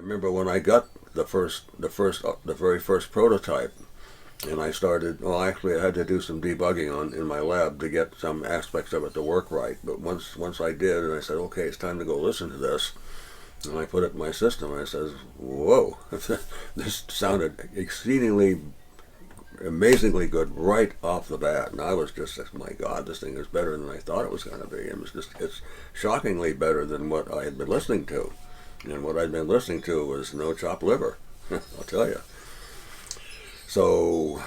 remember when I got the very first prototype, and I started. Well, actually, I had to do some debugging in my lab to get some aspects of it to work right. But once I did, and I said, okay, it's time to go listen to this, and I put it in my system, and I says, whoa, this sounded exceedingly, amazingly good right off the bat. And I was just, my God, this thing is better than I thought it was going to be. It's shockingly better than what I had been listening to. And what I'd been listening to was no chopped liver, I'll tell you. So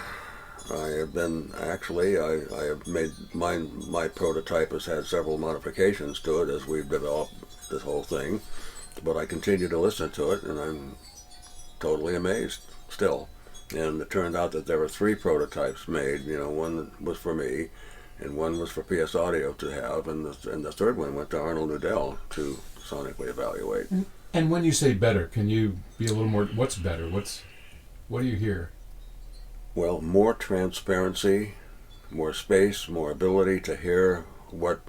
I have been, actually, I have made, my prototype has had several modifications to it as we've developed this whole thing. But I continue to listen to it, and I'm totally amazed still. And it turned out that there were 3 prototypes made. One was for me, and one was for PS Audio to have, and the third one went to Arnold Nudell to sonically evaluate. And when you say better, can you be a little more? What's better? What do you hear? Well, more transparency, more space, more ability to hear what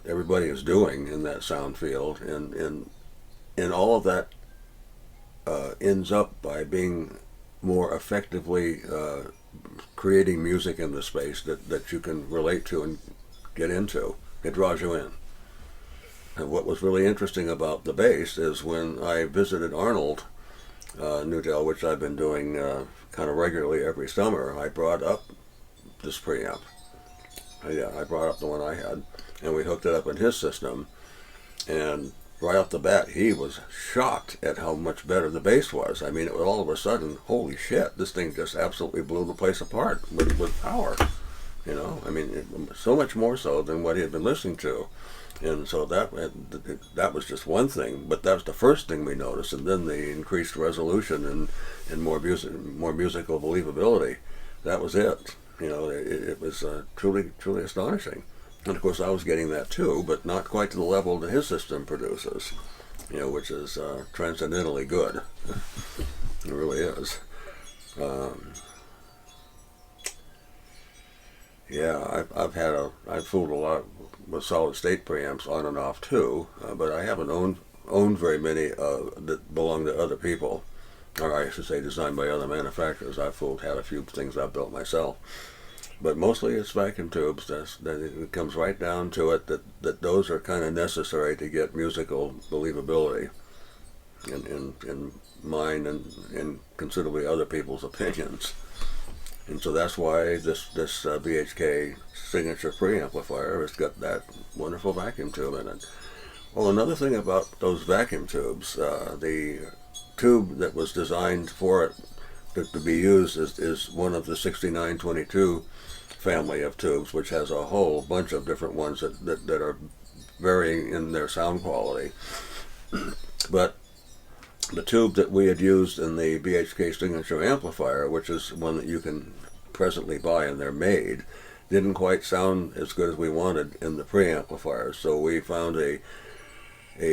everybody is doing in that sound field, and all of that ends up by being more effectively creating music in the space that you can relate to and get into. It draws you in. And what was really interesting about the bass is when I visited Arnold Nudell, which I've been doing kind of regularly every summer, I brought up this preamp. I brought up the one I had, and we hooked it up in his system, and right off the bat, he was shocked at how much better the bass was. I mean, it was all of a sudden, holy shit, this thing just absolutely blew the place apart with power. I mean, so much more so than what he had been listening to. And so that was just one thing, but that was the first thing we noticed, and then the increased resolution and more musical believability. That was it. It was truly astonishing. And of course, I was getting that too, but not quite to the level that his system produces, which is transcendently good. It really is. I've fooled a lot with solid state preamps on and off too, but I haven't owned very many that belong to other people, or I should say designed by other manufacturers. Had a few things I've built myself. But mostly it's vacuum tubes. It comes right down to it that those are kind of necessary to get musical believability in mine and considerably other people's opinions. And so that's why this BHK signature preamplifier has got that wonderful vacuum tube in it. Well, another thing about those vacuum tubes, the tube that was designed for it to be used is one of the 6922 family of tubes, which has a whole bunch of different ones that are varying in their sound quality. But the tube that we had used in the BHK signature amplifier, which is one that you can presently buy and they're made, didn't quite sound as good as we wanted in the preamplifier. So we found a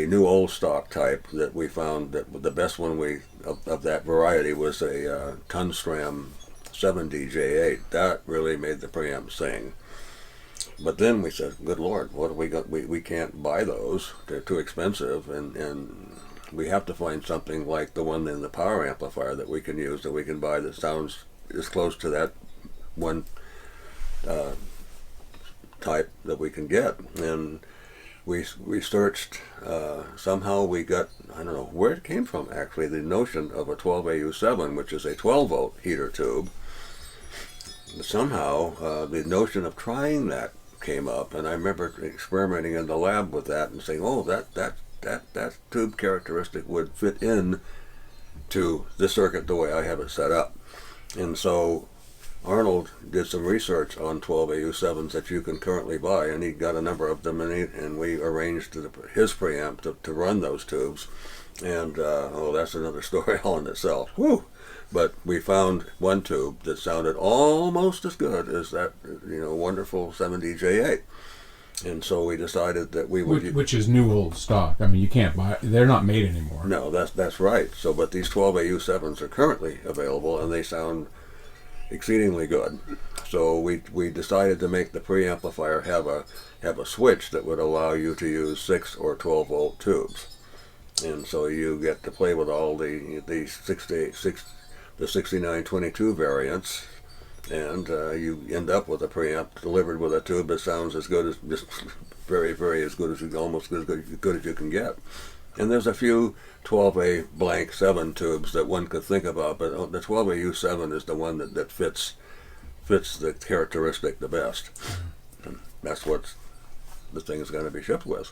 new old stock type that we found that the best one of that variety was a Tunstram 7DJ8. That really made the preamp sing. But then we said, good Lord, what have we got? We can't buy those. They're too expensive, and we have to find something like the one in the power amplifier that we can use, that we can buy, that sounds as close to that one type that we can get. And we searched, somehow we got, I don't know where it came from actually, the notion of a 12AU7, which is a 12-volt heater tube. Somehow the notion of trying that came up, and I remember experimenting in the lab with that and saying, oh, that tube characteristic would fit in to the circuit the way I have it set up. And so Arnold did some research on 12AU7s that you can currently buy, and he got a number of them, and we arranged his preamp to run those tubes. And that's another story all in itself. Whew! But we found one tube that sounded almost as good as that, wonderful 7DJ8. And so we decided that we would... Which is new old stock. I mean, you can't buy... They're not made anymore. No, that's right. So, but these 12AU7s are currently available, and they sound exceedingly good. So we decided to make the preamplifier have a switch that would allow you to use 6 or 12 volt tubes. and so you get to play with all the 6922 variants, and you end up with a preamp delivered with a tube that sounds as good as just very, very as good as you, almost as good as you can get. And there's a few 12A blank 7 tubes that one could think about, but the 12A U7 is the one that fits the characteristic the best. And that's what the thing is going to be shipped with.